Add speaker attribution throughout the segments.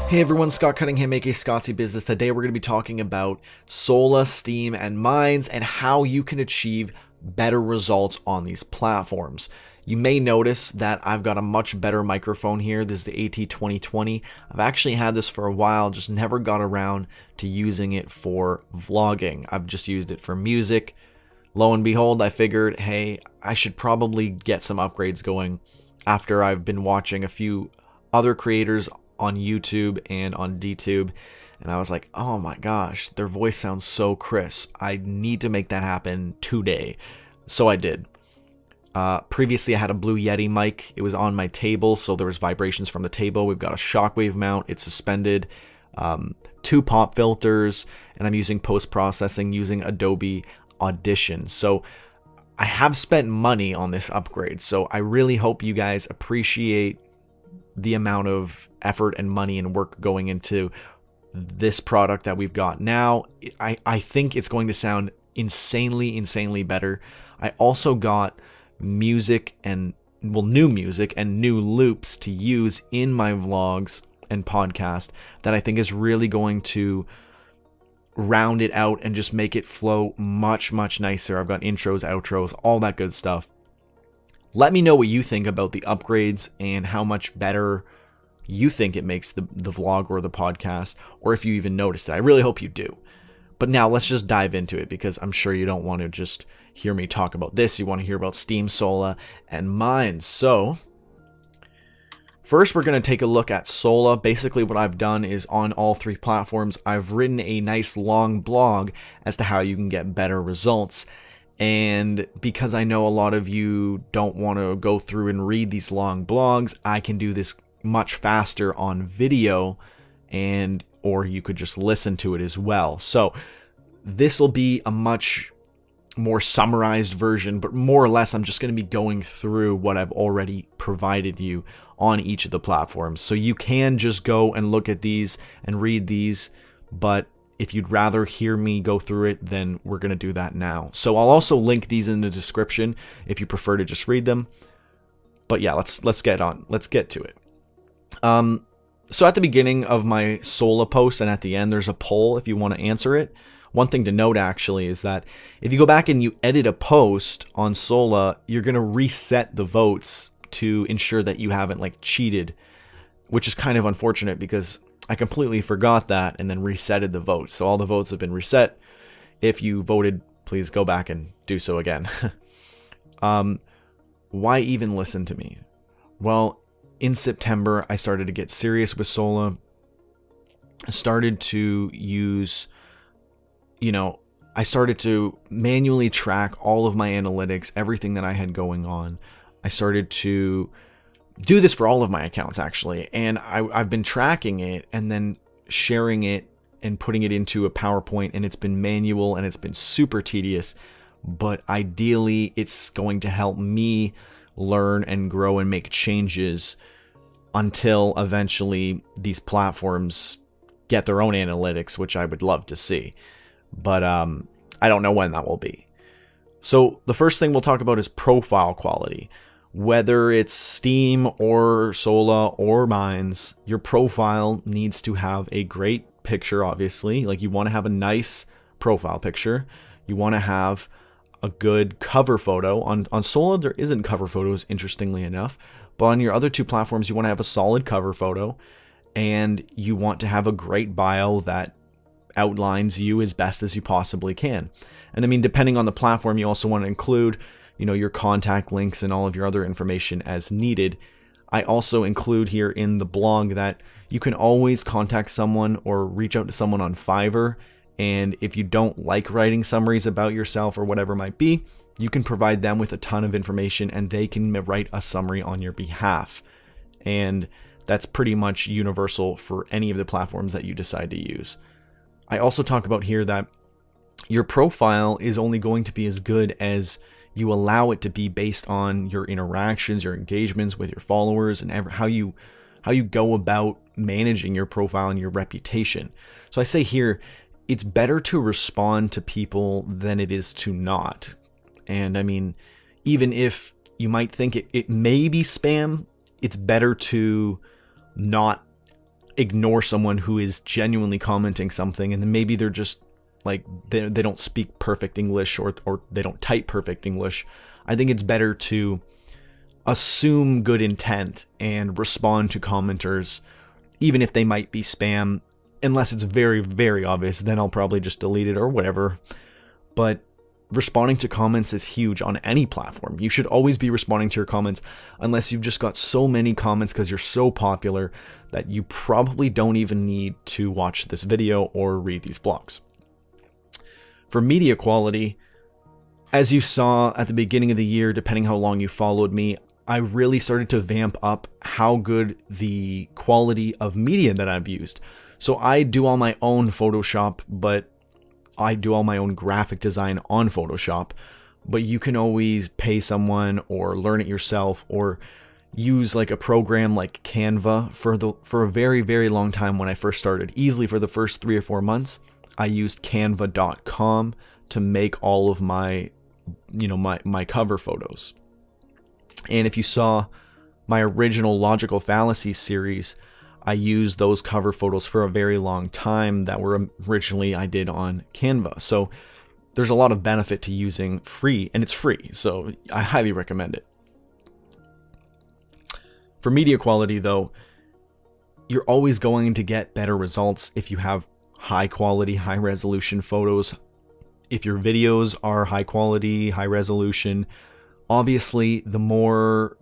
Speaker 1: Hey everyone, Scott Cunningham, aka Scottsy Business. Today we're going to be talking about SOLA, Steem, and Mines and how you can achieve better results on these platforms. You may notice that I've got a much better microphone here. This is the AT2020. I've actually had this for a while, just never got around to using it for vlogging. I've just used it for music. Lo and behold, I figured, hey, I should probably get some upgrades going after I've been watching a few other creators on YouTube and on DTube, and I was like, oh my gosh, their voice sounds so crisp. I need to make that happen today. So I did. Previously I had a Blue Yeti mic. It was on my table, so there was vibrations from the table. We've got a shockwave mount. It's suspended. 2 pop filters, and I'm using post-processing using Adobe Audition. So I have spent money on this upgrade, so I really hope you guys appreciate the amount of effort and money and work going into this product that we've got now. I think it's going to sound insanely better. I also got music and new music and new loops to use in my vlogs and podcast that I think is really going to round it out and just make it flow much nicer. I've got intros, outros, all that good stuff. Let me know what you think about the upgrades and how much better you think it makes the vlog or the podcast, or if you even noticed it. I really hope you do. But now let's just dive into it, because I'm sure you don't want to just hear me talk about this. You want to hear about Steem, SOLA, and Mines. So first, we're going to take a look at SOLA. Basically, what I've done is on all 3 platforms, I've written a nice long blog as to how you can get better results. And because I know a lot of you don't want to go through and read these long blogs, I can do this much faster on video, and or you could just listen to it as well. So this will be a much more summarized version, but more or less I'm just going to be going through what I've already provided you on each of the platforms. So you can just go and look at these and read these, but if you'd rather hear me go through it, then we're going to do that now. So I'll also link these in the description if you prefer to just read them. But yeah, let's get to it. So at the beginning of my SOLA post and at the end, there's a poll if you want to answer it. One thing to note actually is that if you go back and you edit a post on SOLA, you're going to reset the votes to ensure that you haven't cheated, which is kind of unfortunate because I completely forgot that and then resetted the votes. So all the votes have been reset. If you voted, please go back and do so again. Why even listen to me? Well, in September, I started to get serious with SOLA. I started to use, I started to manually track all of my analytics, everything that I had going on. I started to do this for all of my accounts actually, and I've been tracking it and then sharing it and putting it into a PowerPoint, and it's been manual and it's been super tedious, but ideally it's going to help me learn and grow and make changes until eventually these platforms get their own analytics, which I would love to see, but I don't know when that will be. So the first thing we'll talk about is profile quality. Whether it's Steem or SOLA or Mines, your profile needs to have a great picture, obviously. You want to have a nice profile picture. You want to have a good cover photo. On SOLA, there isn't cover photos, interestingly enough. But on your other 2 platforms, you want to have a solid cover photo. And you want to have a great bio that outlines you as best as you possibly can. And I mean, depending on the platform, you also want to include your contact links and all of your other information as needed. I also include here in the blog that you can always contact someone or reach out to someone on Fiverr. And if you don't like writing summaries about yourself or whatever it might be, you can provide them with a ton of information and they can write a summary on your behalf. And that's pretty much universal for any of the platforms that you decide to use. I also talk about here that your profile is only going to be as good as you allow it to be based on your interactions, your engagements with your followers, and how you go about managing your profile and your reputation. So I say here, it's better to respond to people than it is to not. And I mean, even if you might think it may be spam, it's better to not ignore someone who is genuinely commenting something, and then maybe they're just like they don't speak perfect English, or they don't type perfect English. I think it's better to assume good intent and respond to commenters, even if they might be spam, unless it's very, very obvious. Then I'll probably just delete it or whatever. But responding to comments is huge on any platform. You should always be responding to your comments, unless you've just got so many comments because you're so popular that you probably don't even need to watch this video or read these blogs. For media quality, as you saw at the beginning of the year, depending how long you followed me, I really started to vamp up how good the quality of media that I've used. So I do all my own Photoshop, but I do all my own graphic design on Photoshop. But you can always pay someone or learn it yourself, or use like a program like Canva. For a very, very long time when I first started, easily for the first 3 or 4 months, I used canva.com to make all of my my cover photos. And if you saw my original Logical Fallacies series, I used those cover photos for a very long time that were originally I did on Canva. So there's a lot of benefit to using free, and it's free, so I highly recommend it. For media quality though, you're always going to get better results if you have high quality, high resolution photos. If your videos are high quality, high resolution, obviously the more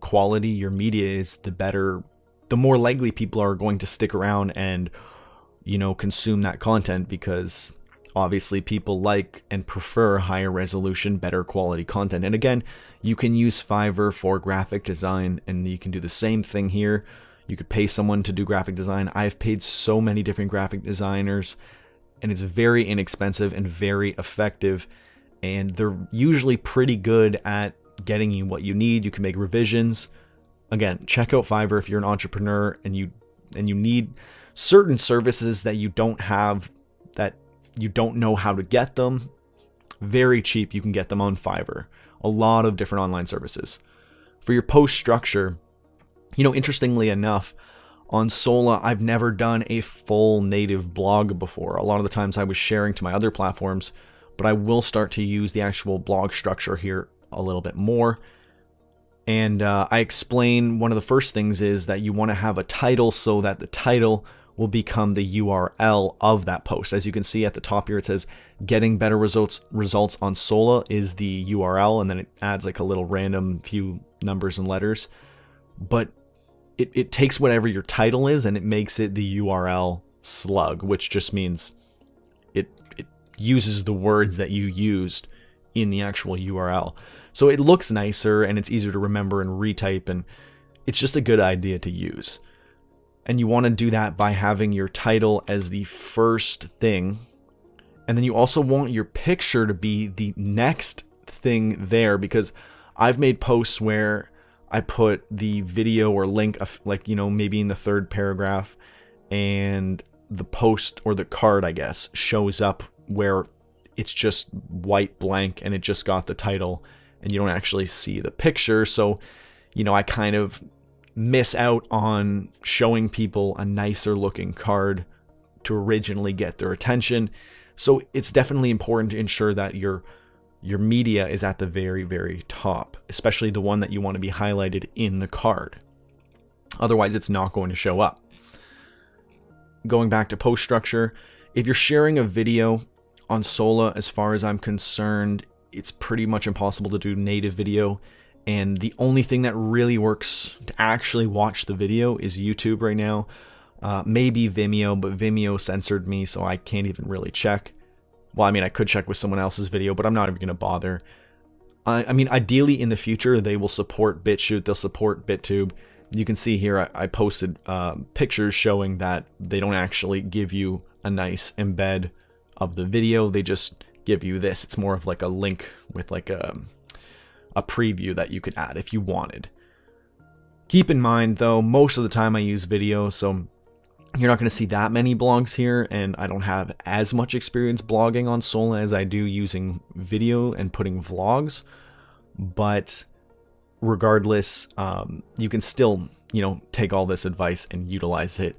Speaker 1: quality your media is, the better, the more likely people are going to stick around and, consume that content, because obviously people like and prefer higher resolution, better quality content. And again, you can use Fiverr for graphic design, and you can do the same thing here. You could pay someone to do graphic design. I've paid so many different graphic designers, and it's very inexpensive and very effective. And they're usually pretty good at getting you what you need. You can make revisions. Again, check out Fiverr if you're an entrepreneur and you need certain services that you don't have, that you don't know how to get them. Very cheap, you can get them on Fiverr. A lot of different online services. For your post structure, interestingly enough, on SOLA, I've never done a full native blog before. A lot of the times I was sharing to my other platforms, but I will start to use the actual blog structure here a little bit more. And I explain one of the first things is that you want to have a title, so that the title will become the URL of that post. As you can see at the top here, it says getting better results on SOLA is the URL, and then it adds like a little random few numbers and letters. But it takes whatever your title is and it makes it the URL slug, which just means it uses the words that you used in the actual URL. So it looks nicer and it's easier to remember and retype, and it's just a good idea to use. And you want to do that by having your title as the first thing. And then you also want your picture to be the next thing there, because I've made posts where I put the video or link, like, maybe in the third paragraph, and the post or the card, I guess, shows up where it's just white blank and it just got the title and you don't actually see the picture. So, I kind of miss out on showing people a nicer looking card to originally get their attention. So it's definitely important to ensure that your media is at the very, very top, especially the one that you want to be highlighted in the card. Otherwise, it's not going to show up. Going back to post structure, if you're sharing a video on SOLA, as far as I'm concerned, it's pretty much impossible to do native video. And the only thing that really works to actually watch the video is YouTube right now. Maybe Vimeo, but Vimeo censored me, so I can't even really check. Well, I could check with someone else's video, but I'm not even going to bother. Ideally in the future, they will support BitChute, they'll support BitTube. You can see here I posted pictures showing that they don't actually give you a nice embed of the video. They just give you this. It's more of like a link with like a preview that you could add if you wanted. Keep in mind though, most of the time I use video, so you're not going to see that many blogs here, and I don't have as much experience blogging on SOLA as I do using video and putting vlogs. But regardless, you can still, take all this advice and utilize it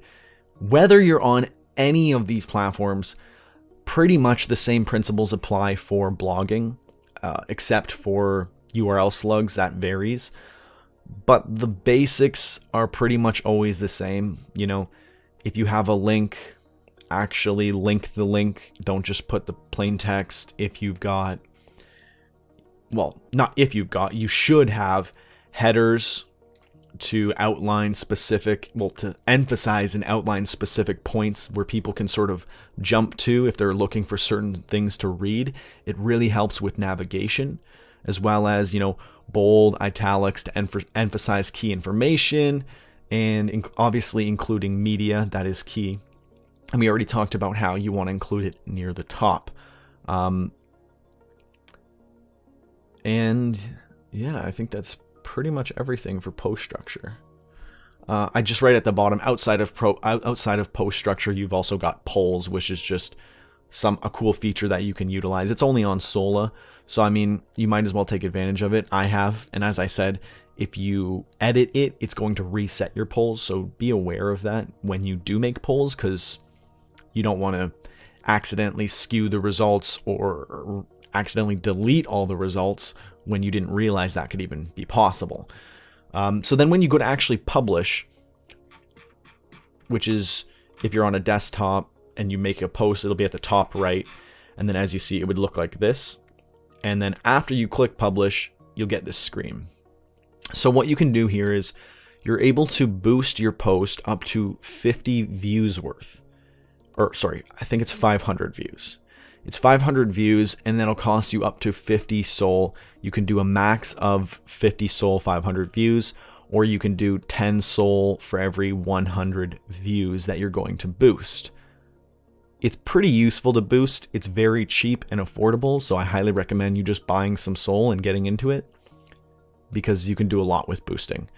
Speaker 1: Whether you're on any of these platforms, pretty much the same principles apply for blogging, except for URL slugs, that varies. But the basics are pretty much always the same. You know, if you have a link, actually link the link. Don't just put the plain text. If you've got, well, not if you've got, you should have headers to outline specific, well, to emphasize and outline specific points where people can sort of jump to if they're looking for certain things to read. It really helps with navigation, as well as, you know, bold, italics to emphasize key information, and obviously including media, that is key. And we already talked about how you want to include it near the top. And yeah, I think that's pretty much everything for post structure. I just write at the bottom, outside of post structure, you've also got polls, which is just a cool feature that you can utilize. It's only on SOLA, so I mean, you might as well take advantage of it. I have, and as I said, if you edit it, it's going to reset your polls, so be aware of that when you do make polls, because you don't want to accidentally skew the results or accidentally delete all the results when you didn't realize that could even be possible. So then when you go to actually publish, which is if you're on a desktop and you make a post, it'll be at the top right. And then as you see, it would look like this. And then after you click publish, you'll get this screen. So what you can do here is you're able to boost your post up to 50 views worth. Or sorry, I think it's 500 views. It's 500 views, and that'll cost you up to 50 SOL. You can do a max of 50 SOL, 500 views, or you can do 10 SOL for every 100 views that you're going to boost. It's pretty useful to boost. It's very cheap and affordable, so I highly recommend you just buying some SOL and getting into it, because you can do a lot with boosting.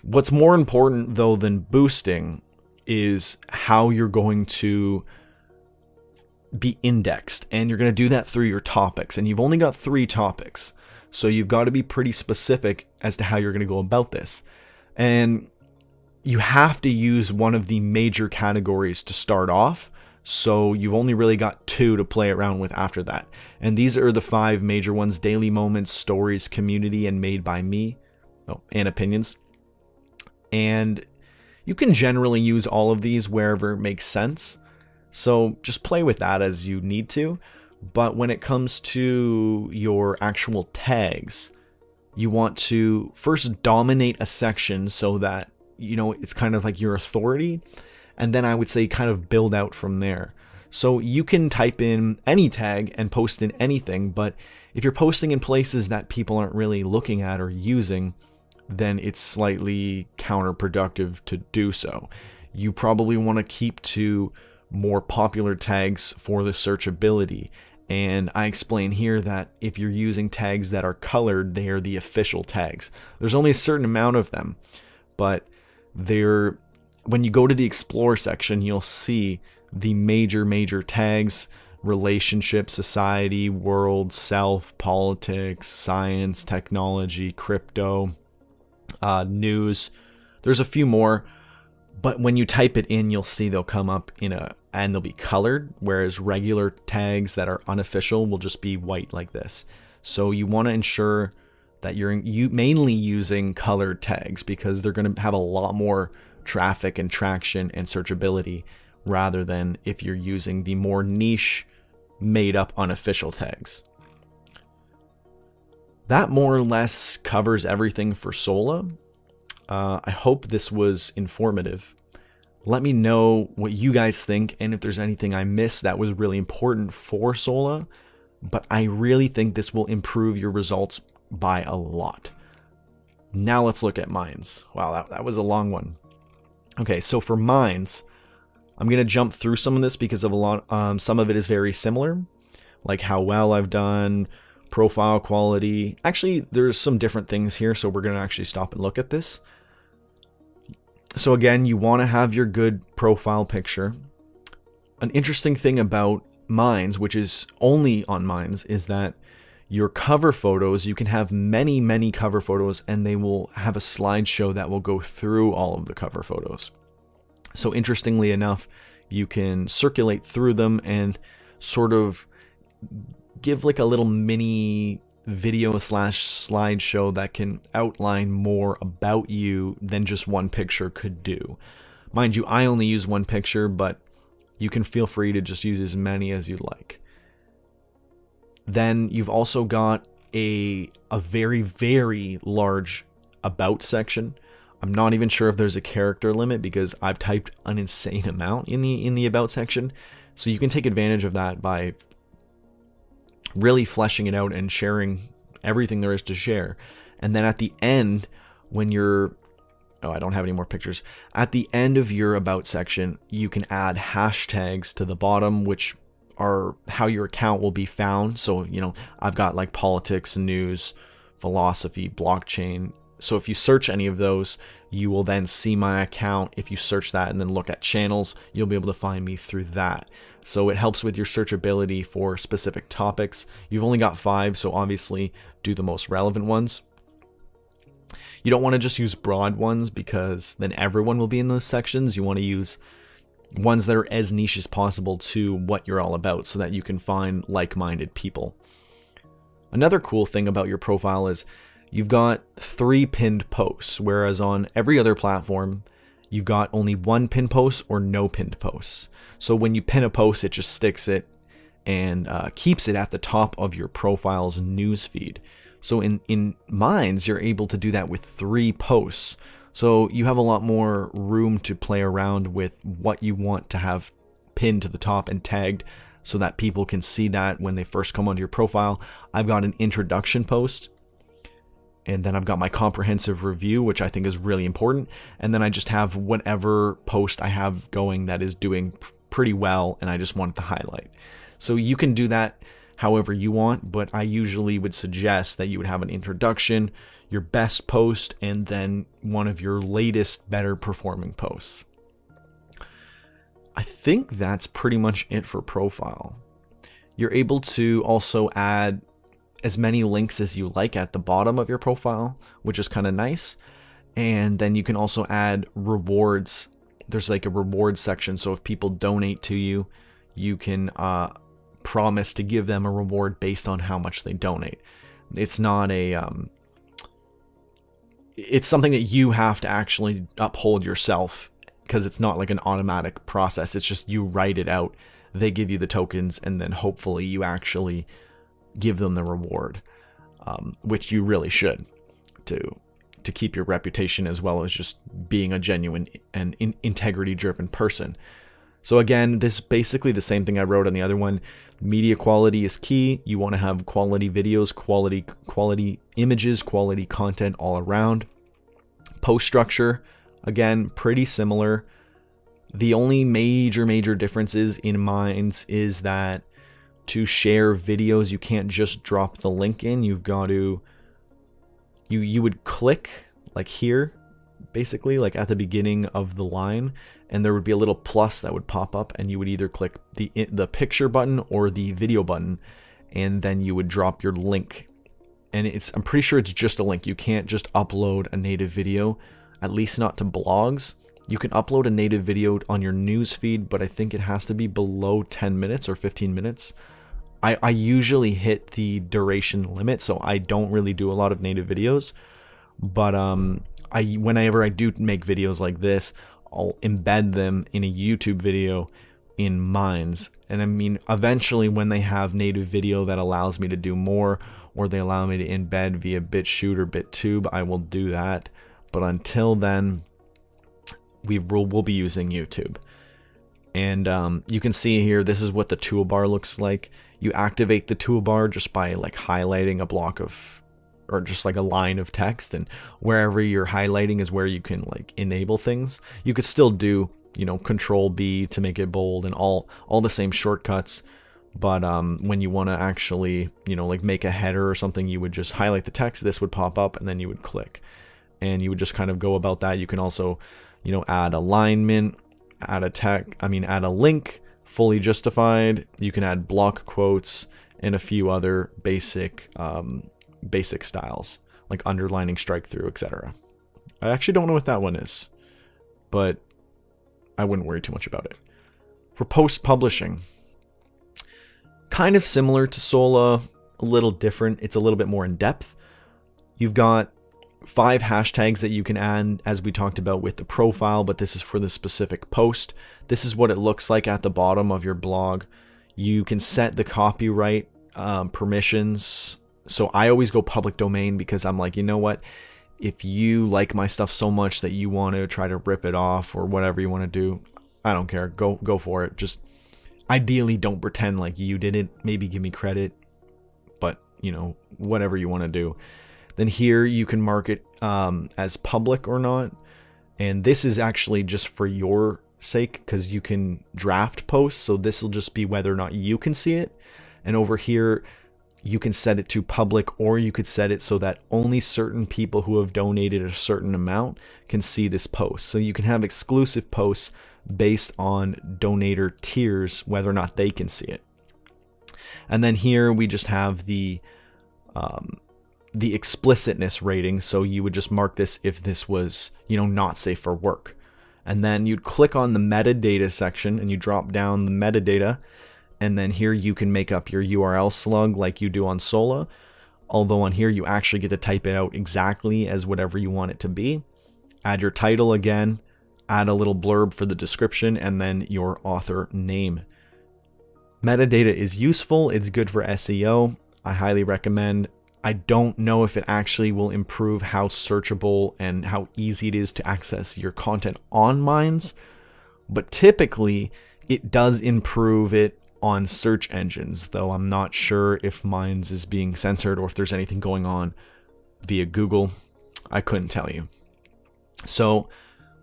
Speaker 1: What's more important, though, than boosting is how you're going to be indexed, and you're going to do that through your topics, and you've only got 3 topics, so you've got to be pretty specific as to how you're going to go about this, and you have to use one of the major categories to start off, so you've only really got 2 to play around with after that. And these are the 5 major ones: daily moments, stories, community, and made by me, and opinions. And you can generally use all of these wherever it makes sense, so just play with that as you need to. But when it comes to your actual tags, you want to first dominate a section so that, you know, it's kind of like your authority, and then I would say kind of build out from there. So you can type in any tag and post in anything, but if you're posting in places that people aren't really looking at or using, then it's slightly counterproductive to do so. You probably want to keep to more popular tags for the searchability. And I explain here that if you're using tags that are colored, they are the official tags. There's only a certain amount of them, but when you go to the explore section, you'll see the major tags: relationship, society, world, self, politics, science, technology, crypto, news. There's a few more, but when you type it in, you'll see they'll come up and they'll be colored, whereas regular tags that are unofficial will just be white like this. So you want to ensure that you're mainly using colored tags, because they're going to have a lot more traffic and traction and searchability, rather than if you're using the more niche, made up unofficial tags. That more or less covers everything for SOLA. I hope this was informative. Let me know what you guys think, and if there's anything I missed that was really important for SOLA. But I really think this will improve your results by a lot. Now let's look at mines. Wow, that was a long one. Okay, so for mines, I'm going to jump through some of this because of some of it is very similar, like how well I've done, profile quality. Actually, there's some different things here, so we're going to actually stop and look at this. So again, you want to have your good profile picture. An interesting thing about mines, which is only on mines, is that your cover photos, you can have many cover photos, and they will have a slideshow that will go through all of the cover photos. So interestingly enough, you can circulate through them and sort of give like a little mini video slash slideshow that can outline more about you than just one picture could do. Mind you, I only use one picture, but you can feel free to just use as many as you like. Then you've also got a very, very large about section. I'm not even sure if there's a character limit because I've typed an insane amount in the about section. So you can take advantage of that by really fleshing it out and sharing everything there is to share. And then at the end, when you're, oh, I don't have any more pictures. At the end of your about section, you can add hashtags to the bottom, which are how your account will be found. So, you know, I've got like politics, news, philosophy, blockchain. So if you search any of those, you will then see my account. If you search that and then look at channels, you'll be able to find me through that. So it helps with your searchability for specific topics. You've only got 5, so obviously do the most relevant ones. You don't want to just use broad ones because then everyone will be in those sections. You want to use ones that are as niche as possible to what you're all about so that you can find like-minded people. Another cool thing about your profile is you've got 3 pinned posts, whereas on every other platform, you've got only 1 pinned post or no pinned posts. So when you pin a post, it just sticks it and keeps it at the top of your profile's newsfeed. So in Minds, you're able to do that with 3 posts. So you have a lot more room to play around with what you want to have pinned to the top and tagged so that people can see that when they first come onto your profile. I've got an introduction post, and then I've got my comprehensive review, which I think is really important. And then I just have whatever post I have going that is doing pretty well, and I just want it to highlight. So you can do that however you want, but I usually would suggest that you would have an introduction, your best post, and then one of your latest better performing posts. I think that's pretty much it for profile. You're able to also add as many links as you like at the bottom of your profile, which is kind of nice. And then you can also add rewards. There's like a reward section. So if people donate to you, you can promise to give them a reward based on how much they donate. It's not a it's something that you have to actually uphold yourself, because it's not like an automatic process. It's just you write it out, they give you the tokens, and then hopefully you actually give them the reward, which you really should to keep your reputation, as well as just being a genuine and integrity-driven person. So again, this is basically the same thing I wrote on the other one. Media quality is key. You want to have quality videos, quality images, quality content all around. Post structure, again, pretty similar. The only major differences in Minds is that to share videos, you can't just drop the link in. You've got to, you would click like here, basically like at the beginning of the line, and there would be a little plus that would pop up, and you would either click the picture button or the video button, and then you would drop your link. And I'm pretty sure it's just a link. You can't just upload a native video, at least not to blogs. You can upload a native video on your news feed, but I think it has to be below 10 minutes or 15 minutes. I usually hit the duration limit, so I don't really do a lot of native videos. But whenever I do make videos like this, I'll embed them in a YouTube video in Minds. And I mean, eventually when they have native video that allows me to do more, or they allow me to embed via BitChute or BitTube, I will do that. But until then, we'll be using YouTube. And you can see here, this is what the toolbar looks like. You activate the toolbar just by like highlighting a block of, or just like a line of text, and wherever you're highlighting is where you can like enable things. You could still do, you know, Control B to make it bold and all the same shortcuts. But when you want to actually, you know, like make a header or something, you would just highlight the text, this would pop up, and then you would click. And you would just kind of go about that. You can also, you know, add alignment, add a link, fully justified. You can add block quotes and a few other basic styles like underlining, strike through, etc. I actually don't know what that one is, but I wouldn't worry too much about it. For post publishing, kind of similar to SOLA, a little different. It's a little bit more in depth. You've got 5 hashtags that you can add, as we talked about with the profile, but this is for the specific post. This is what it looks like at the bottom of your blog. You can set the copyright permissions. So I always go public domain because I'm like, you know what? If you like my stuff so much that you want to try to rip it off or whatever you want to do, I don't care. Go for it. Just ideally don't pretend like you did it. Maybe give me credit, but you know, whatever you want to do. Then here you can mark it as public or not. And this is actually just for your sake because you can draft posts. So this will just be whether or not you can see it. And over here, you can set it to public, or you could set it so that only certain people who have donated a certain amount can see this post. So you can have exclusive posts based on donator tiers, whether or not they can see it. And then here we just have the explicitness rating. So you would just mark this if this was, you know, not safe for work. And then you'd click on the metadata section and you drop down the metadata. And then here you can make up your URL slug like you do on SOLA. Although on here you actually get to type it out exactly as whatever you want it to be. Add your title again, add a little blurb for the description, and then your author name. Metadata is useful. It's good for SEO. I highly recommend. I don't know if it actually will improve how searchable and how easy it is to access your content on Minds, but typically it does improve it on search engines, though I'm not sure if Minds is being censored or if there's anything going on via Google. I couldn't tell you. So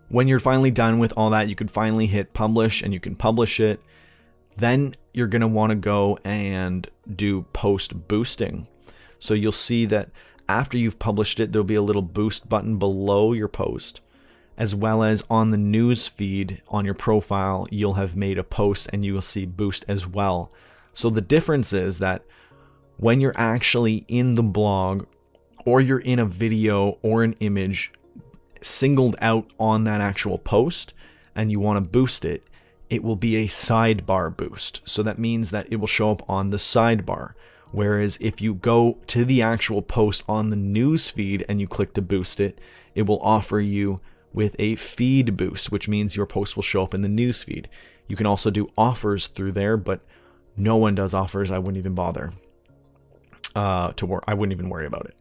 Speaker 1: when you're finally done with all that, you can finally hit publish and you can publish it. Then you're going to want to go and do post boosting. So you'll see that after you've published it, there'll be a little boost button below your post, as well as on the news feed on your profile, you'll have made a post and you will see boost as well. So the difference is that when you're actually in the blog or you're in a video or an image singled out on that actual post and you want to boost it, it will be a sidebar boost. So that means that it will show up on the sidebar. Whereas if you go to the actual post on the news feed and you click to boost it, it will offer you with a feed boost, which means your post will show up in the news feed. You can also do offers through there, but no one does offers. I wouldn't even bother I wouldn't even worry about it.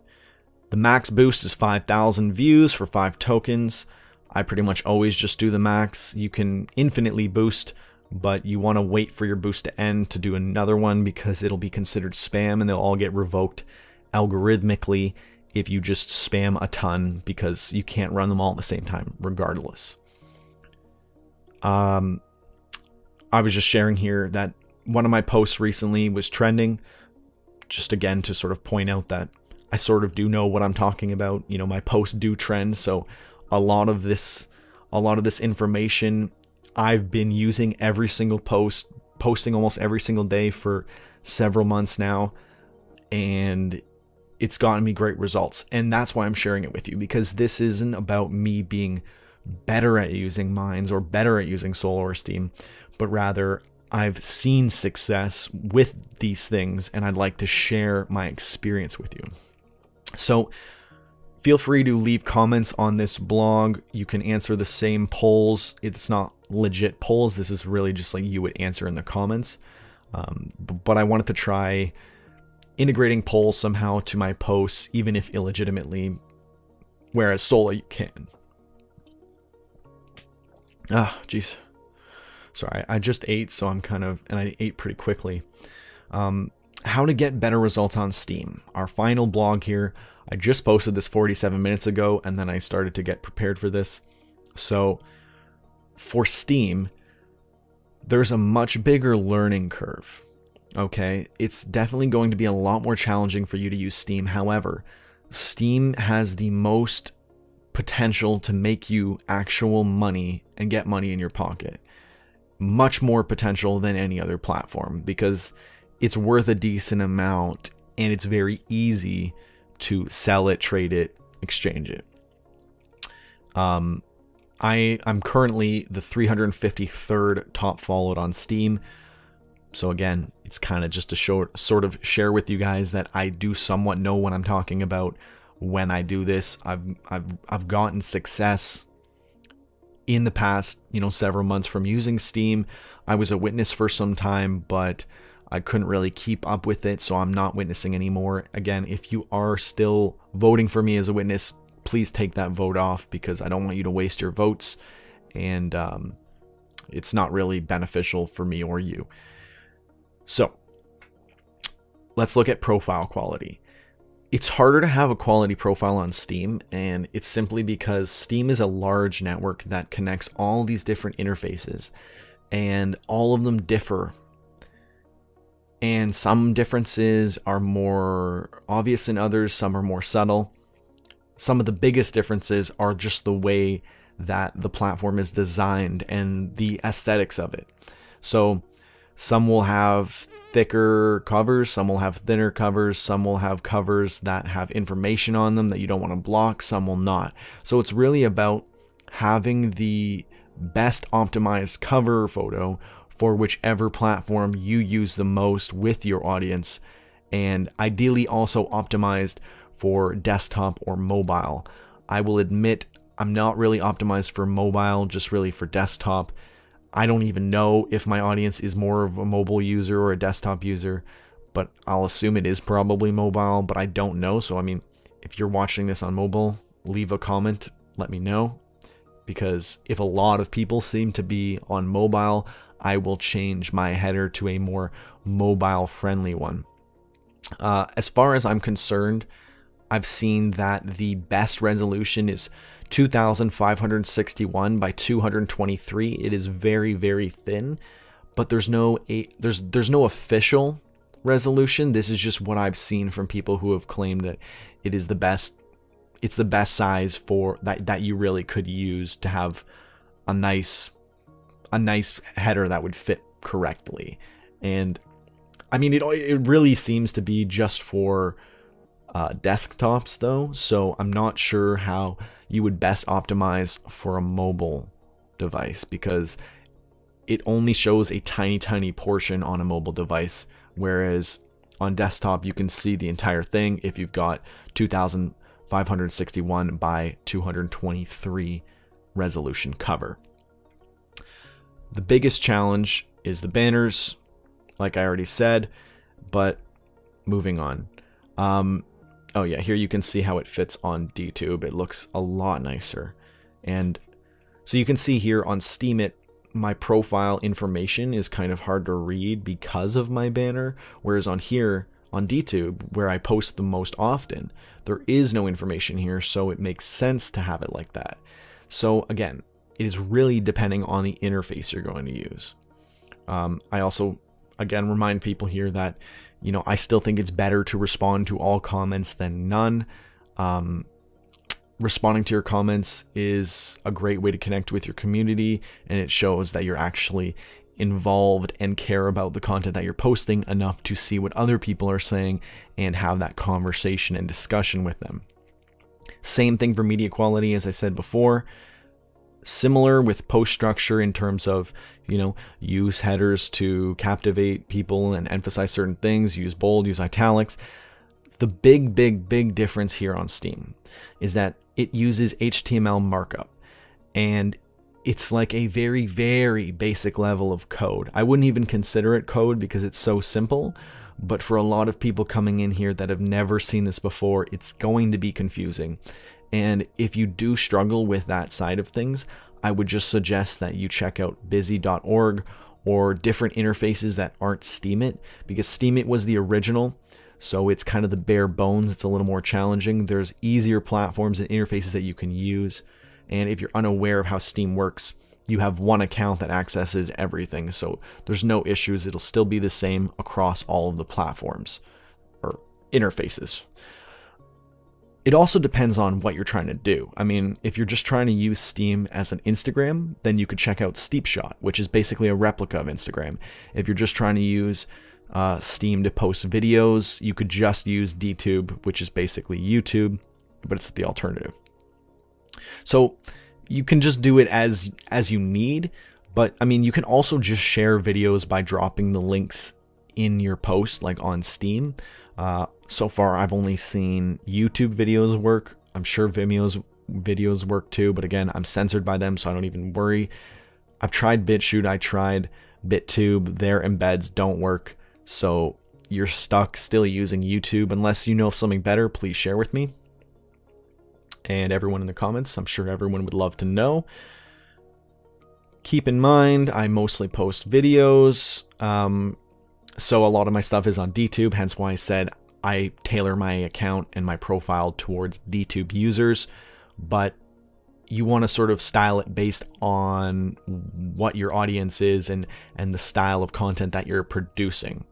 Speaker 1: The max boost is 5,000 views for 5 tokens. I pretty much always just do the max. You can infinitely boost, but you want to wait for your boost to end to do another one because it'll be considered spam and they'll all get revoked algorithmically if you just spam a ton, because you can't run them all at the same time regardless. I was just sharing here that one of my posts recently was trending, just again to sort of point out that I sort of do know what I'm talking about. You know, my posts do trend, so a lot of this information I've been using every single post, posting almost every single day for several months now, and it's gotten me great results. And that's why I'm sharing it with you, because this isn't about me being better at using Minds or better at using SOLA or Steem, but rather I've seen success with these things and I'd like to share my experience with you. So feel free to leave comments on this blog. You can answer the same polls. It's not legit polls. This is really just like you would answer in the comments. But I wanted to try integrating polls somehow to my posts, even if illegitimately, whereas SOLA you can. Jeez. Sorry, I just ate, so I'm and I ate pretty quickly. How to get better results on Steem. Our final blog here. I just posted this 47 minutes ago, and then I started to get prepared for this. So for Steem, there's a much bigger learning curve. Okay, it's definitely going to be a lot more challenging for you to use Steem. However, Steem has the most potential to make you actual money and get money in your pocket. Much more potential than any other platform, because it's worth a decent amount and it's very easy to sell it, trade it, exchange it. I'm currently the 353rd top followed on Steem. So again, it's kind of just to sort of share with you guys that I do somewhat know what I'm talking about when I do this. I've gotten success in the past, several months from using Steem. I was a witness for some time, but I couldn't really keep up with it, so I'm not witnessing anymore. Again, if you are still voting for me as a witness, please take that vote off, because I don't want you to waste your votes, and it's not really beneficial for me or you. So let's look at profile quality. It's harder to have a quality profile on Steem, and it's simply because Steem is a large network that connects all these different interfaces, and all of them differ. And some differences are more obvious than others, some are more subtle. Some of the biggest differences are just the way that the platform is designed and the aesthetics of it. So some will have thicker covers, some will have thinner covers, some will have covers that have information on them that you don't want to block, some will not. So it's really about having the best optimized cover photo for whichever platform you use the most with your audience, and ideally also optimized for desktop or mobile. I will admit I'm not really optimized for mobile, just really for desktop. I don't even know if my audience is more of a mobile user or a desktop user, but I'll assume it is probably mobile, but I don't know. So, I mean, if you're watching this on mobile, leave a comment, let me know, because if a lot of people seem to be on mobile, I will change my header to a more mobile friendly one. As far as I'm concerned, I've seen that the best resolution is 2561 by 223. It is very, very thin, but there's no official resolution. This is just what I've seen from people who have claimed that it is the best. It's the best size for that you really could use to have a nice header that would fit correctly. And I mean, it really seems to be just for desktops though, so I'm not sure how you would best optimize for a mobile device, because it only shows a tiny portion on a mobile device, whereas on desktop you can see the entire thing if you've got 2561 by 223 resolution cover. The biggest challenge is the banners, like I already said, but moving on. Oh yeah, here you can see how it fits on DTube. It looks a lot nicer. And so you can see here on Steem, my profile information is kind of hard to read because of my banner, whereas on here, on DTube, where I post the most often, there is no information here, so it makes sense to have it like that. So again, it is really depending on the interface you're going to use. I also, again, remind people here that, I still think it's better to respond to all comments than none. Responding to your comments is a great way to connect with your community, and it shows that you're actually involved and care about the content that you're posting enough to see what other people are saying and have that conversation and discussion with them. Same thing for media quality, as I said before. Similar with post structure in terms of, use headers to captivate people and emphasize certain things, use bold, use italics. The big difference here on Steem is that it uses HTML markup, and it's like a very, very basic level of code. I wouldn't even consider it code because it's so simple, but for a lot of people coming in here that have never seen this before, it's going to be confusing. And if you do struggle with that side of things, I would just suggest that you check out busy.org or different interfaces that aren't Steemit, because Steemit was the original, so it's kind of the bare bones. It's a little more challenging. There's easier platforms and interfaces that you can use, and if you're unaware of how Steem works, you have one account that accesses everything, so there's no issues. It'll still be the same across all of the platforms or interfaces. It also depends on what you're trying to do. I mean, if you're just trying to use Steem as an Instagram, then you could check out Steepshot, which is basically a replica of Instagram. If you're just trying to use Steem to post videos, you could just use DTube, which is basically YouTube, but it's the alternative. So you can just do it as you need. But I mean, you can also just share videos by dropping the links in your post, like on Steem. So far, I've only seen YouTube videos work. I'm sure Vimeo's videos work too, but again, I'm censored by them, so I don't even worry. I've tried BitChute, I tried BitTube, their embeds don't work, so you're stuck still using YouTube. Unless you know of something better, please share with me. And everyone in the comments, I'm sure everyone would love to know. Keep in mind, I mostly post videos, so a lot of my stuff is on DTube, hence why I said I tailor my account and my profile towards DTube users, but you want to sort of style it based on what your audience is and the style of content that you're producing.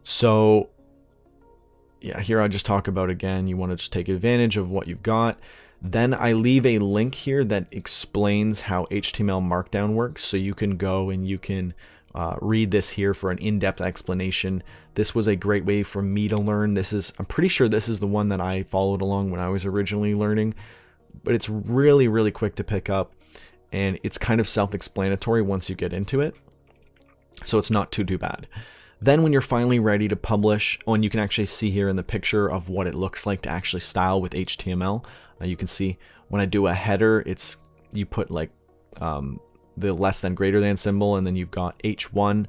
Speaker 1: So yeah, here I just talk about, again, you want to just take advantage of what you've got. Then I leave a link here that explains how HTML Markdown works, so you can go and you can read this here for an in-depth explanation. This was a great way for me to learn. I'm pretty sure this is the one that I followed along when I was originally learning, but it's really, really quick to pick up, and it's kind of self-explanatory once you get into it, so it's not too bad. Then when you're finally ready to publish, and you can actually see here in the picture of what it looks like to actually style with HTML. You can see when I do a header, you put like the less than greater than symbol, and then you've got H1,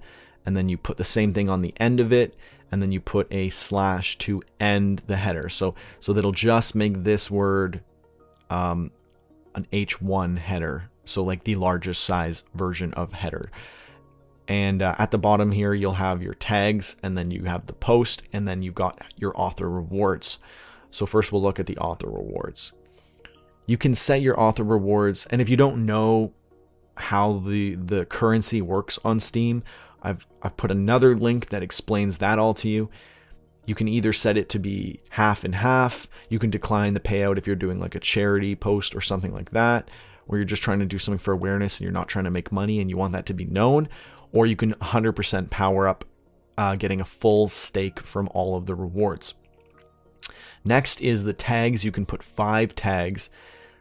Speaker 1: and then you put the same thing on the end of it, and then you put a slash to end the header. So that'll just make this word an H1 header, so like the largest size version of header. And at the bottom here, you'll have your tags, and then you have the post, and then you've got your author rewards. So first we'll look at the author rewards. You can set your author rewards, and if you don't know how the currency works on Steem, I've put another link that explains that all to you. You can either set it to be half and half. You can decline the payout if you're doing like a charity post or something like that, or you're just trying to do something for awareness and you're not trying to make money and you want that to be known. Or you can 100% power up, getting a full stake from all of the rewards. Next is the tags. You can put 5 tags.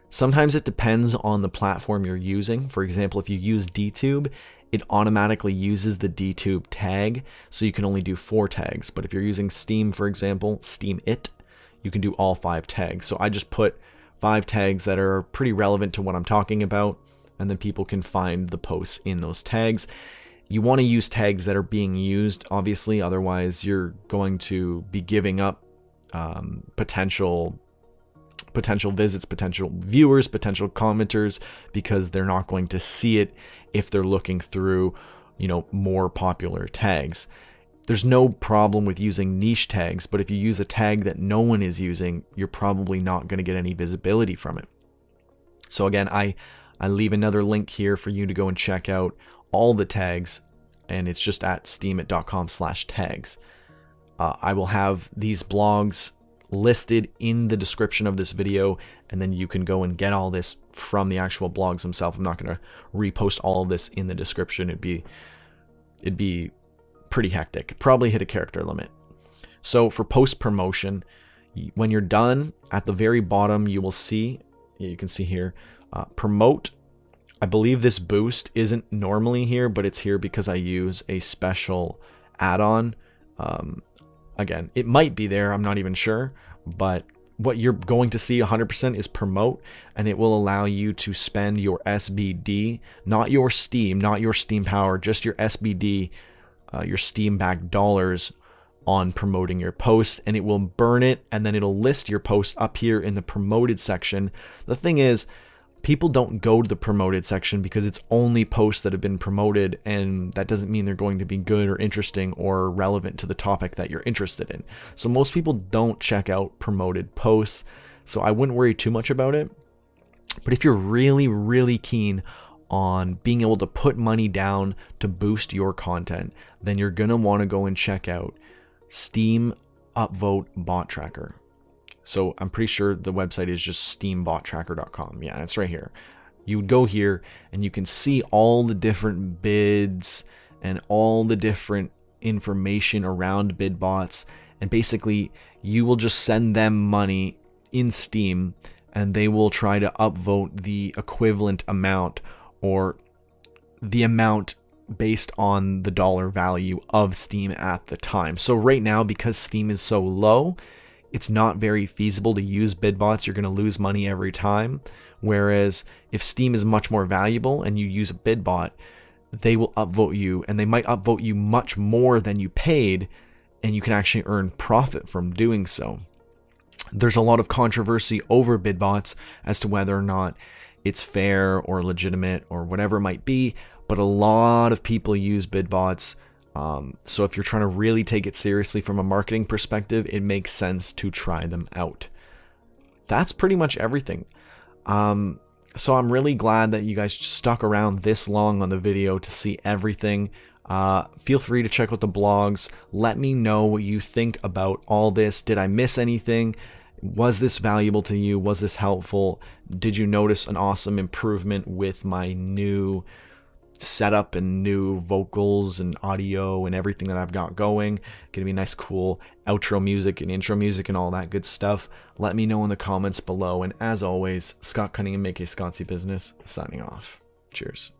Speaker 1: Sometimes it depends on the platform you're using. For example, if you use DTube, it automatically uses the DTube tag, so you can only do 4 tags. But if you're using Steem, for example, Steem It, you can do all 5 tags. So I just put 5 tags that are pretty relevant to what I'm talking about, and then people can find the posts in those tags. You want to use tags that are being used, obviously, otherwise you're going to be giving up potential visits, potential viewers, potential commenters, because they're not going to see it if they're looking through, more popular tags. There's no problem with using niche tags, but if you use a tag that no one is using, you're probably not going to get any visibility from it. So again, I leave another link here for you to go and check out all the tags, and it's just at steemit.com/tags. I will have these blogs listed in the description of this video, and then you can go and get all this from the actual blogs themselves. I'm not going to repost all of this in the description. It'd be pretty hectic. Probably hit a character limit. So for post promotion, when you're done, at the very bottom you will see, you can see here, promote. I believe this boost isn't normally here, but it's here because I use a special add-on. Again, it might be there, I'm not even sure, but what you're going to see 100% is promote, and it will allow you to spend your SBD, not your Steem, not your Steem Power, just your SBD, your Steem backed dollars on promoting your post, and it will burn it, and then it'll list your post up here in the promoted section. The thing is, people don't go to the promoted section because it's only posts that have been promoted, and that doesn't mean they're going to be good or interesting or relevant to the topic that you're interested in. So most people don't check out promoted posts, so I wouldn't worry too much about it. But if you're really, really keen on being able to put money down to boost your content, then you're going to want to go and check out Steem Upvote Bot Tracker. So I'm pretty sure the website is just steambottracker.com. Yeah, it's right here. You would go here and you can see all the different bids and all the different information around bid bots. And basically you will just send them money in Steem, and they will try to upvote the equivalent amount, or the amount based on the dollar value of Steem at the time. So right now, because Steem is so low, it's not very feasible to use bid bots. You're going to lose money every time. Whereas if Steem is much more valuable and you use a bid bot, they will upvote you, and they might upvote you much more than you paid, and you can actually earn profit from doing so. There's a lot of controversy over bid bots as to whether or not it's fair or legitimate or whatever it might be, but a lot of people use bid bots. So if you're trying to really take it seriously from a marketing perspective, it makes sense to try them out. That's pretty much everything. So I'm really glad that you guys stuck around this long on the video to see everything. Feel free to check out the blogs. Let me know what you think about all this. Did I miss anything? Was this valuable to you? Was this helpful? Did you notice an awesome improvement with my new setup and new vocals and audio and everything that I've got going? Gonna be nice, cool outro music and intro music and all that good stuff. Let me know in the comments below. And as always, Scott Cunningham, aka Scottsy Business, signing off. Cheers.